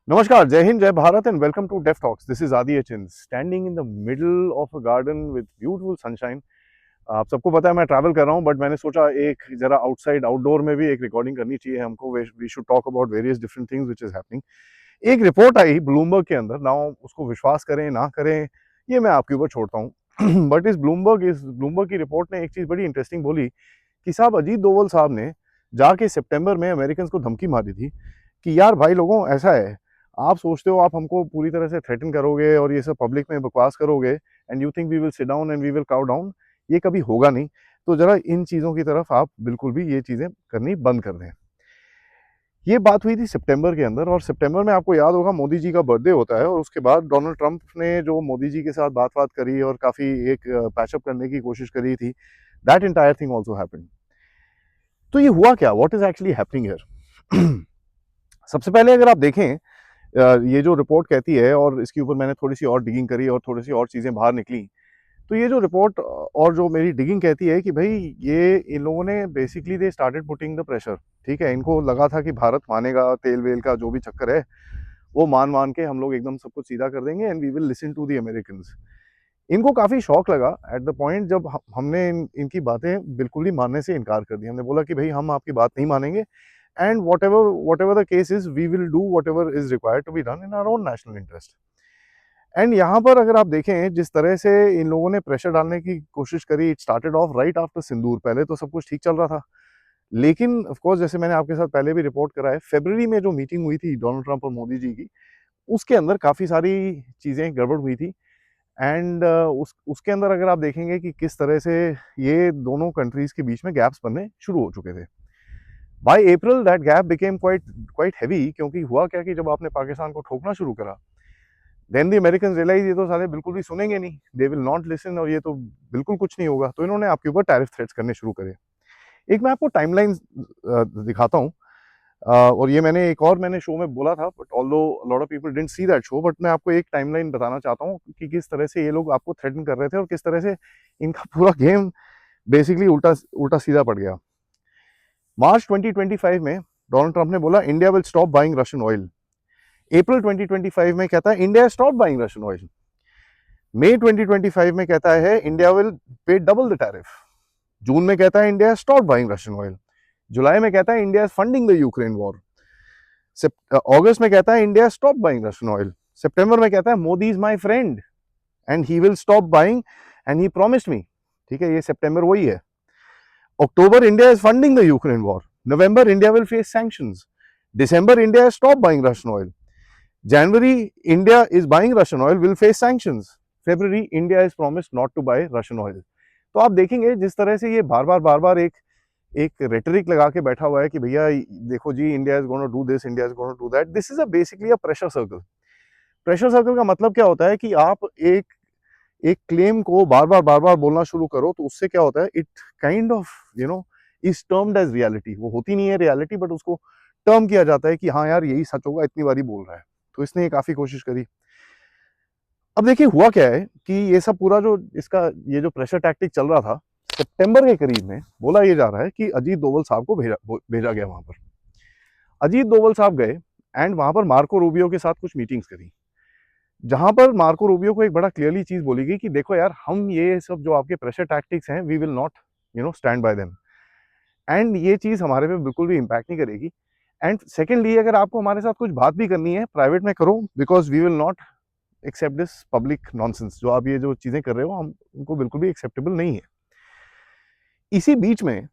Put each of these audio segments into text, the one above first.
Namaskar, Jai Hind, Jai Bharat, and welcome to Dev Talks. This is Adi Achin, standing in the middle of a garden with beautiful sunshine. आप सबको पता है मैं travel कर रहा हूँ, but मैंने सोचा एक जरा आउटसाइड आउटडोर में भी एक रिकॉर्डिंग करनी चाहिए हमको. We should talk about various different things which is happening. एक रिपोर्ट आई ब्लूमबर्ग के अंदर. नाउ उसको विश्वास करें ना करें ये मैं आपके ऊपर छोड़ता हूँ. बट इस ब्लूमबर्ग की रिपोर्ट ने एक चीज़ बड़ी इंटरेस्टिंग बोली कि साहब अजीत डोवल साहब ने जाके सितंबर में अमेरिकन को धमकी मारी थी कि यार भाई लोगों ऐसा है, आप सोचते हो आप हमको पूरी तरह से थ्रेटन करोगे और ये सब पब्लिक में बकवास करोगे and you think we will sit down and we will cow down. ये कभी होगा नहीं. तो जरा इन चीज़ों की तरफ आप बिल्कुल भी ये चीज़ें करनी बंद कर दें. ये बात हुई थी सितंबर के अंदर, और सितंबर में आपको याद होगा मोदी जी का बर्थडे होता है, और उसके बाद डोनाल्ड ट्रंप ने जो मोदी जी के साथ बात करी और काफ़ी एक पैचअप करने की कोशिश करी थी, that entire thing also happened. तो ये हुआ क्या, what is actually happening here? सबसे पहले अगर आप देखें ये जो रिपोर्ट कहती है, और इसके ऊपर मैंने थोड़ी सी और डिगिंग करी और थोड़ी सी और चीज़ें बाहर निकली, तो ये जो रिपोर्ट और जो मेरी डिगिंग कहती है कि भाई ये इन लोगों ने basically they started putting the pressure. ठीक है, इनको लगा था कि भारत मानेगा, तेल वेल का जो भी चक्कर है वो मान के हम लोग एकदम सब कुछ सीधा कर देंगे and we will listen to the American. इनको काफ़ी शौक लगा एट द पॉइंट जब हमने इनकी बातें बिल्कुल ही मानने से इनकार कर दिया. हमने बोला कि भाई हम आपकी बात नहीं मानेंगे, and whatever the case is we will do whatever is required to be done in our own national interest. And यहाँ पर अगर आप देखें जिस तरह से इन लोगों ने प्रेशर डालने की कोशिश करी, it started off right after Sindoor. पहले तो सब कुछ ठीक चल रहा था, लेकिन ऑफ कोर्स जैसे मैंने आपके साथ पहले भी रिपोर्ट करा है, फरवरी में जो मीटिंग हुई थी डोनाल्ड ट्रंप और मोदी जी की, उसके अंदर काफ़ी सारी चीज़ें गड़बड़ हुई थी. एंड उसके अंदर अगर आप देखेंगे कि किस तरह से ये दोनों कंट्रीज़ के बीच में गैप्स बनने शुरू हो चुके थे. By April that gap became quite quite heavy, क्योंकि हुआ क्या कि जब आपने पाकिस्तान को ठोकना शुरू करा, देन द अमेरिकन रियलाइज ये तो साले बिल्कुल भी सुनेंगे नहीं, दे विल नॉट लिसन, और ये तो बिल्कुल कुछ नहीं होगा. तो इन्होंने आपके ऊपर टैरिफ थ्रेट्स करने शुरू करे. एक मैं आपको टाइमलाइन दिखाता हूँ, और ये मैंने शो में बोला था, but although lot of people didn't see that show, but मैं आपको एक टाइमलाइन बताना चाहता हूँ कि किस तरह से ये लोग आपको थ्रेटन कर रहे थे और किस तरह से इनका पूरा गेम बेसिकली उल्टा उल्टा सीधा पड़ गया. मार्च 2025 में डोनाल्ड ट्रंप ने बोला India will stop buying Russian oil. अप्रैल 2025 में कहता है India stop buying Russian oil. मई 2025 में कहता है India will pay double the tariff. जून में कहता है India stop buying Russian oil. जुलाई में कहता है India is funding the Ukraine war. अगस्त में कहता है India stop buying Russian oil. सितंबर में कहता है Modi is my friend and he will stop buying and he promised me. ठीक है, ये सितंबर वही है. October India is funding the Ukraine war. November India will face sanctions. December India stop buying Russian oil. January India is buying Russian oil, will face sanctions. February India is promised not to buy Russian oil. तो आप देखेंगे जिस तरह से ये बार बार एक एक rhetoric लगा के बैठा हुआ है कि भैया देखो जी, India is gonna do this, India is gonna do that. This is a basically a pressure circle. Pressure circle का मतलब क्या होता है कि आप एक एक क्लेम को बार बार बोलना शुरू करो, तो उससे क्या होता है, it kind of is termed as reality. वो होती नहीं है रियलिटी, बट उसको टर्म किया जाता है कि हाँ यार यही सच होगा, इतनी बारी बोल रहा है. तो इसने ये काफी कोशिश करी. अब देखिए हुआ क्या है कि ये सब पूरा जो इसका ये जो प्रेशर टैक्टिक चल रहा था, सितंबर के करीब में बोला ये जा रहा है कि अजीत डोवल साहब को भेजा गया वहां पर. अजीत डोवल साहब गए एंड वहां पर मार्को रूबियो के साथ कुछ मीटिंग्स करी, जहां पर मार्को रूबियो को एक बड़ा क्लियरली चीज बोली गई कि देखो यार, हम ये सब जो आपके प्रेशर टैक्टिक्स हैं, we will not stand by them, and ये चीज हमारे पे बिल्कुल भी इम्पैक्ट नहीं करेगी. एंड सेकेंडली, अगर आपको हमारे साथ कुछ बात भी करनी है प्राइवेट में करो, because we will not accept this public nonsense. जो आप ये जो चीजें कर रहे हो, हम उनको बिल्कुल भी एक्सेप्टेबल नहीं है. इसी बीच में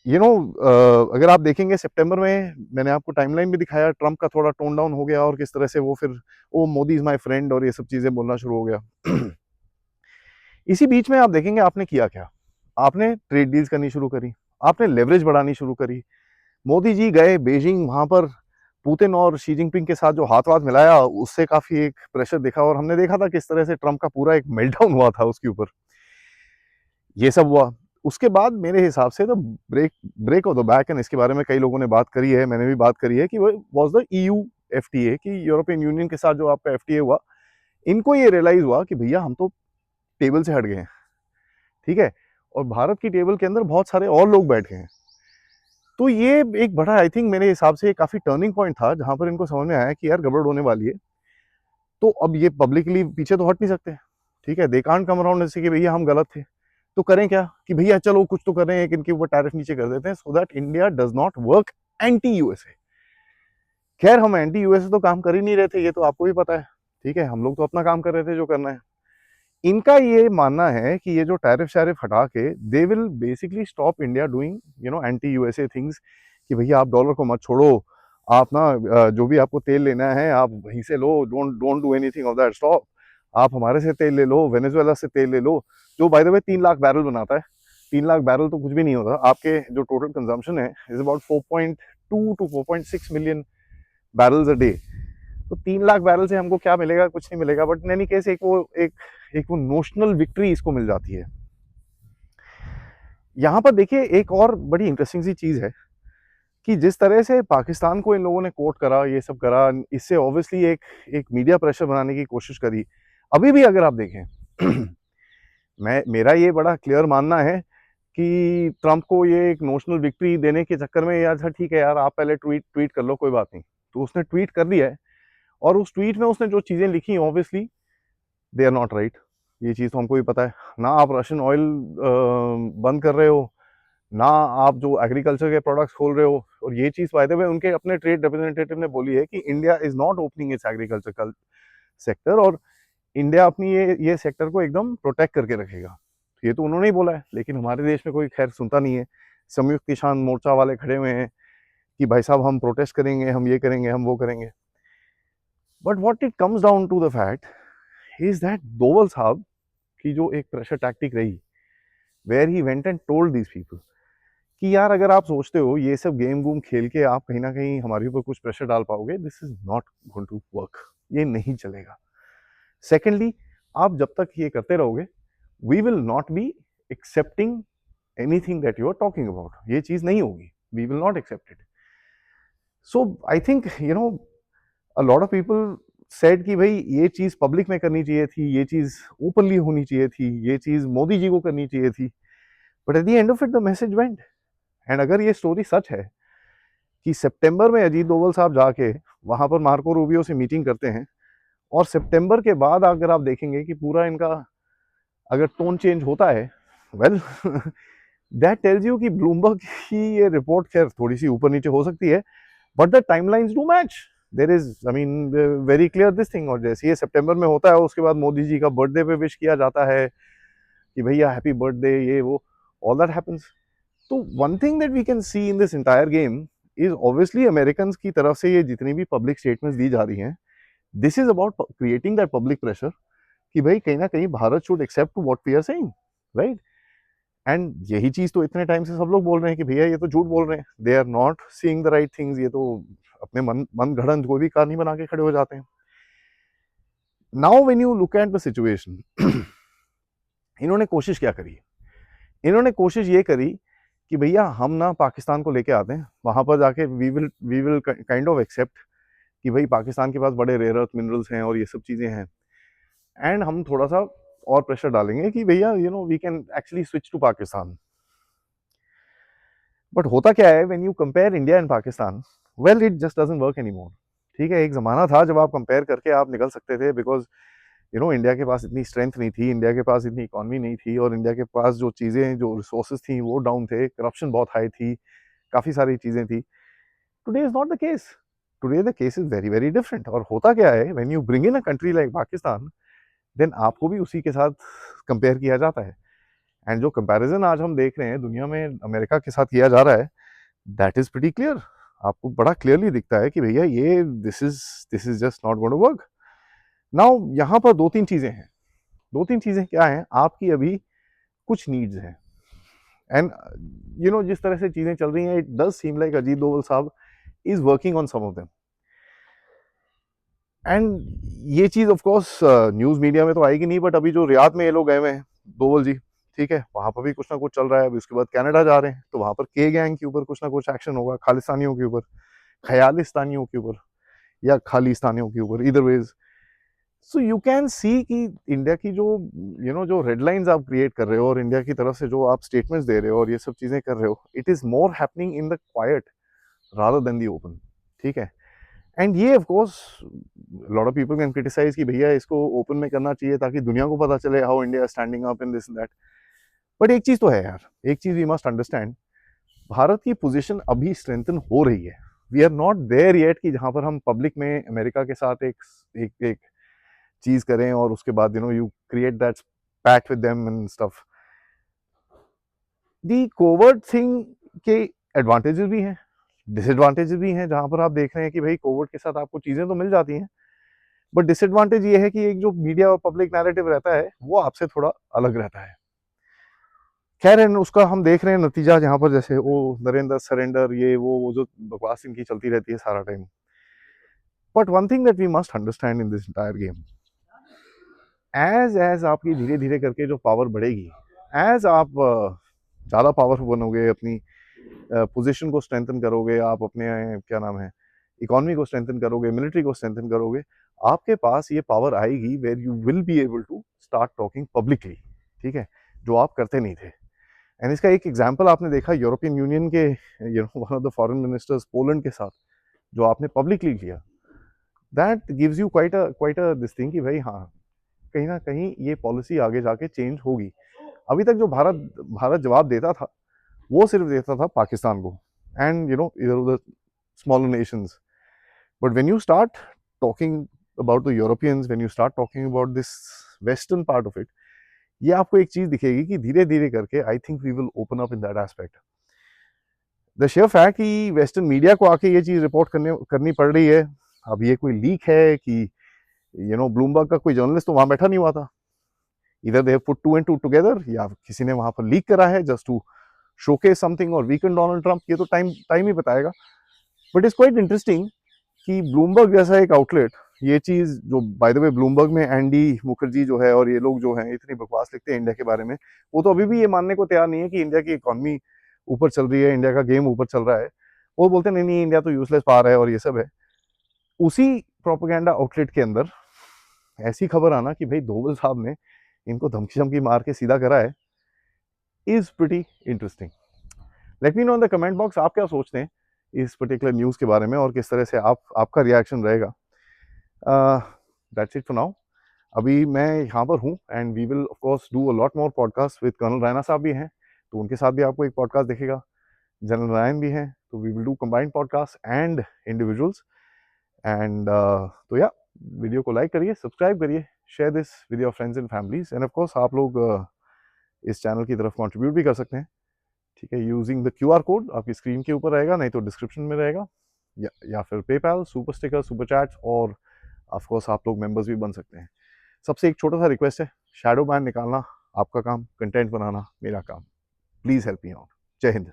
अगर आप देखेंगे सितंबर में मैंने आपको टाइमलाइन भी दिखाया, ट्रंप का थोड़ा टोन डाउन हो गया और किस तरह से वो फिर ओ मोदी इज माय फ्रेंड और ये सब चीजें बोलना शुरू हो गया. इसी बीच में आप देखेंगे आपने किया क्या, आपने ट्रेड डील्स करनी शुरू करी, आपने लेवरेज बढ़ानी शुरू करी. मोदी जी गए बीजिंग, वहां पर पुतिन और शी जिनपिंग के साथ जो हाथ वाथ मिलाया, उससे काफी एक प्रेशर दिखा, और हमने देखा था किस तरह से ट्रंप का पूरा एक मेल्टडाउन हुआ था उसके ऊपर. ये सब हुआ. उसके बाद मेरे हिसाब से तो break of the back, and इसके बारे में कई लोगों ने बात करी है, मैंने भी बात करी है, कि वो वाज द ईयू एफटीए, कि यूरोपियन यूनियन के साथ जो आपका एफटीए हुआ, इनको ये रियलाइज हुआ कि भैया हम तो टेबल से हट गए हैं. ठीक है, और भारत की टेबल के अंदर बहुत सारे और लोग बैठ गए हैं. तो ये एक बड़ा, आई थिंक मेरे हिसाब से काफी टर्निंग पॉइंट था, जहां पर इनको समझ में आया कि यार गड़बड़ होने वाली है। तो अब ये पब्लिकली पीछे तो हट नहीं सकते, ठीक है, दे कांट कम अराउंड जैसे कि भैया हम गलत थे। तो करें क्या कि भैया चलो कुछ तो कर रहे हैं, इनके ऊपर टैरिफ नीचे कर देते हैं, so that India does not work anti USA. खैर हम एंटी यूएसए तो काम कर ही नहीं रहे थे, ये तो आपको भी पता है, ठीक है, हम लोग तो अपना काम कर रहे थे जो करना है। इनका ये मानना है कि ये जो टैरिफ शैरिफ हटा के they will basically stop India doing anti USA things, कि भैया आप डॉलर को मत छोड़ो, आप ना जो भी आपको तेल लेना है आप वहीं से लो, don't don't do anything of that, stop, आप हमारे से तेल ले लो, वेनेजुएला से तेल ले लो, जो by the way 3 lakh barrel बनाता है। 3 लाख बैरल तो कुछ भी नहीं होता, आपके जो टोटल कंजम्पशन है is about 4.2 to 4.6 million barrels a day. तो 3 लाख बैरल से हमको क्या मिलेगा, कुछ नहीं मिलेगा, बट इन एनी केस एक वो नोशनल विक्ट्री इसको मिल जाती है। यहाँ पर देखिए एक और बड़ी इंटरेस्टिंग सी चीज है कि जिस तरह से पाकिस्तान को इन लोगों ने कोट करा, ये सब करा, इससे ऑब्वियसली एक एक मीडिया प्रेशर बनाने की कोशिश करी। अभी भी अगर आप देखें मेरा ये बड़ा क्लियर मानना है कि ट्रंप को ये एक नोशनल विक्ट्री देने के चक्कर में, यार अच्छा ठीक है यार आप पहले ट्वीट ट्वीट कर लो, कोई बात नहीं, तो उसने ट्वीट कर दिया है। और उस ट्वीट में उसने जो चीजें लिखी obviously they are not right, ये चीज़ तो हमको भी पता है ना। आप रशियन ऑयल बंद कर रहे हो ना, आप जो एग्रीकल्चर के प्रोडक्ट्स खोल रहे हो, और ये चीज़ फायदे में उनके अपने ट्रेड रिप्रेजेंटेटिव ने बोली है कि India is not opening it's agriculture sector, और इंडिया अपनी ये सेक्टर को एकदम प्रोटेक्ट करके रखेगा। ये तो उन्होंने ही बोला है, लेकिन हमारे देश में कोई खैर सुनता नहीं है। संयुक्त किसान मोर्चा वाले खड़े हुए हैं कि भाई साहब हम प्रोटेस्ट करेंगे, हम ये करेंगे, हम वो करेंगे। But what it comes down to the fact is that Doval साहब की जो एक प्रेशर टैक्टिक रही, where he went and told these people कि यार अगर आप सोचते हो ये सब गेम गूम खेल के आप कहीं ना कहीं हमारे ऊपर कुछ प्रेशर डाल पाओगे, this is not going to work, ये नहीं चलेगा। सेकेंडली, आप जब तक ये करते रहोगे we will not be accepting anything that you are talking about, ये चीज नहीं होगी, we will not accept it. So I think a lot of people said कि भाई ये चीज पब्लिक में करनी चाहिए थी, ये चीज ओपनली होनी चाहिए थी, ये चीज मोदी जी को करनी चाहिए थी, but at the end of it the message went. And अगर ये स्टोरी सच है कि सितंबर में अजीत डोभाल साहब जाके वहां पर मार्को रूबियो से मीटिंग करते हैं, और सितंबर के बाद अगर आप देखेंगे कि पूरा इनका अगर टोन चेंज होता है, वेल दैट टेल्स यू कि ब्लूमबर्ग की ये रिपोर्ट खैर थोड़ी सी ऊपर नीचे हो सकती है, but the timelines do match. There is I mean very clear this thing. और जैसे ये सितंबर में होता है, उसके बाद मोदी जी का बर्थडे पे विश किया जाता है कि भैया हैप्पी बर्थडे, ये वो, ऑल दैट हैपेंस। तो one thing that we can see in this entire game is obviously American की तरफ से ये जितनी भी पब्लिक स्टेटमेंट्स दी जा रही हैं, this is about creating that public pressure कि भाई कहीं ना कहीं Bharat should accept to what we are saying, right. And यही चीज तो इतने टाइम से सब लोग बोल रहे हैं कि भैया ये तो झूठ बोल रहे हैं, they are not seeing the right things, ये तो अपने मन घड़ंत कोई भी कहानी बना के खड़े हो जाते हैं। Now when you look at the situation, इन्होंने कोशिश क्या करी, इन्होंने कोशिश ये करी कि भैया हम ना पाकिस्तान को लेके आते हैं, वहां पर जाके we will kind of accept कि भाई पाकिस्तान के पास बड़े रेयर अर्थ मिनरल्स हैं और ये सब चीजें हैं, एंड हम थोड़ा सा और प्रेशर डालेंगे कि भैया we can actually switch to Pakistan. But होता क्या है when you compare India and Pakistan, well it just doesn't work anymore. ठीक है, एक जमाना था जब आप कंपेयर करके आप निकल सकते थे, बिकॉज इंडिया के पास इतनी स्ट्रेंथ नहीं थी, इंडिया के पास इतनी इकॉनमी नहीं थी, और इंडिया के पास जो चीज़ें जो रिसोर्सेज थी वो डाउन थे, करप्शन बहुत हाई थी, काफ़ी सारी चीज़ें थी। Today is not the case, today the case is very very different. और होता क्या है when you bring in a country like Pakistan, then आपको भी उसी के साथ कंपेयर किया जाता है। एंड जो कंपैरिजन आज हम देख रहे हैं दुनिया में अमेरिका के साथ किया जा रहा है, दैट इज प्रीटी क्लियर। आपको बड़ा क्लियरली दिखता है कि भैया ये this is just not going to work. Now यहाँ पर दो तीन चीजें हैं, दो तीन चीजें क्या हैं, आपकी अभी कुछ नीड्स हैं, एंड जिस तरह से चीजें चल रही हैं, it does seem like Ajit Doval sahab is working on some of them. And ये चीज ऑफ कोर्स न्यूज मीडिया में तो आएगी नहीं, बट अभी जो रियाद में ये लोग गए हुए हैं डोभाल जी, ठीक है, वहां पर भी कुछ ना कुछ चल रहा है। अभी उसके बाद कनाडा जा रहे हैं, तो वहां पर के गैंग के ऊपर कुछ ना कुछ एक्शन होगा, खालिस्तानियों के ऊपर, ख्यालिस्तानियों के ऊपर, या खालिस्तानियों के ऊपर, इधर veg. So you can see कि इंडिया की जो जो हेडलाइंस आप क्रिएट कर रहे हो और इंडिया की तरफ से जो आप स्टेटमेंट्स दे रहे हो और ये सब चीज़ें कर रहे हो, it is more happening in the quiet rather than the open. ठीक है, एंड ये of course lot of people can criticise कि भैया इसको ओपन में करना चाहिए ताकि दुनिया को पता चले how India standing up in this that. But एक चीज़ तो है यार, एक चीज़ वी मस्ट अंडरस्टैंड, भारत की पोजीशन अभी स्ट्रेंथन हो रही है। We are not there yet कि जहां पर हम पब्लिक में अमेरिका के साथ एक चीज करें और उसके बाद you create that pact with them and stuff. The covert thing के एडवांटेजेस भी हैं, डिसएडवांटेजेस भी हैं, जहां पर आप देख रहे हैं कि भाई कोवर्ट के साथ आपको चीजें तो मिल जाती हैं, बट डिसएडवांटेज ये है कि एक जो मीडिया और पब्लिक नैरेटिव रहता है वो आपसे थोड़ा अलग रहता है। खैर उसका हम देख रहे हैं नतीजा, जहां पर जैसे वो नरेंद्र सरेंडर ये वो जो बकवास इनकी चलती रहती है सारा time. But one thing that we must understand in this entire game, as as आपकी धीरे धीरे करके जो पावर बढ़ेगी, एज आप ज़्यादा पावरफुल बनोगे, अपनी पोजीशन को स्ट्रेंथन करोगे, आप अपने क्या नाम है इकोनॉमी को स्ट्रेंथन करोगे, मिलिट्री को स्ट्रेंथन करोगे, आपके पास ये पावर आएगी where you will be able to start talking publicly. ठीक है, जो आप करते नहीं थे। एंड इसका एक एग्जाम्पल आपने देखा यूरोपियन यूनियन के one of the foreign ministers Poland के साथ जो आपने पब्लिकली किया, that gives you quite a this thing कि भाई हाँ, कहीं ना कहीं ये पॉलिसी आगे जाके चेंज होगी। अभी तक जो भारत भारत जवाब देता था वो सिर्फ देता था पाकिस्तान को एंड इधर उधर smaller nations. But when you start talking about the Europeans, when you start talking about this western part of it, ये आपको एक चीज दिखेगी कि धीरे धीरे करके I think we will open up in that aspect. The sheer fact कि वेस्टर्न मीडिया को आके ये चीज रिपोर्ट करनी पड़ रही है, अब ये कोई लीक है कि ब्लूमबर्ग का कोई जर्नलिस्ट तो वहां बैठा नहीं हुआ था, इधर they put two and two together, या किसी ने वहां पर लीक करा है जस्ट टू शोकेस समथिंग और वीकेंड डोनाल्ड ट्रंप, ये तो टाइम टाइम ही बताएगा। बट इट्स क्वाइट इंटरेस्टिंग कि ब्लूमबर्ग जैसा एक आउटलेट ये चीज, जो बाय द वे ब्लूमबर्ग में एंडी मुखर्जी जो है और ये लोग जो हैं इतनी बकवास लिखते हैं इंडिया के बारे में, वो तो अभी भी ये मानने को तैयार नहीं है कि इंडिया की इकोनॉमी ऊपर चल रही है, इंडिया का गेम ऊपर चल रहा है। वो बोलते हैं नहीं नहीं, इंडिया तो यूजलेस पार है और ये सब है। उसी प्रोपेगेंडा आउटलेट के अंदर ऐसी खबर आना कि भाई धोवल साहब ने इनको धमकी धमकी मार के सीधा करा है, is pretty interesting. Let me know in the comment box आप क्या सोचते हैं इस पर्टिकुलर न्यूज़ के बारे में और किस तरह से आपका रिएक्शन रहेगा। That's it for now. अभी मैं यहाँ पर हूँ and we will of course do a lot more podcast with colonel Raina साहब भी हैं, तो उनके साथ भी आपको एक पॉडकास्ट दिखेगा। जनरल नारायण भी हैं, तो we will do combined podcast and individuals. And तो या वीडियो को लाइक करिए, सब्सक्राइब करिए, share this with your friends and families, and of course आप लोग इस चैनल की तरफ कंट्रीब्यूट भी कर सकते हैं। ठीक है, यूजिंग द क्यूआर कोड आपकी स्क्रीन के ऊपर रहेगा, नहीं तो डिस्क्रिप्शन में रहेगा, या फिर PayPal, super sticker, super chats, और ऑफ कोर्स आप लोग मेंबर्स भी बन सकते हैं। सबसे एक छोटा सा रिक्वेस्ट है, शैडो बैन निकालना आपका काम, कंटेंट बनाना मेरा काम। Please help me out. जय हिंद।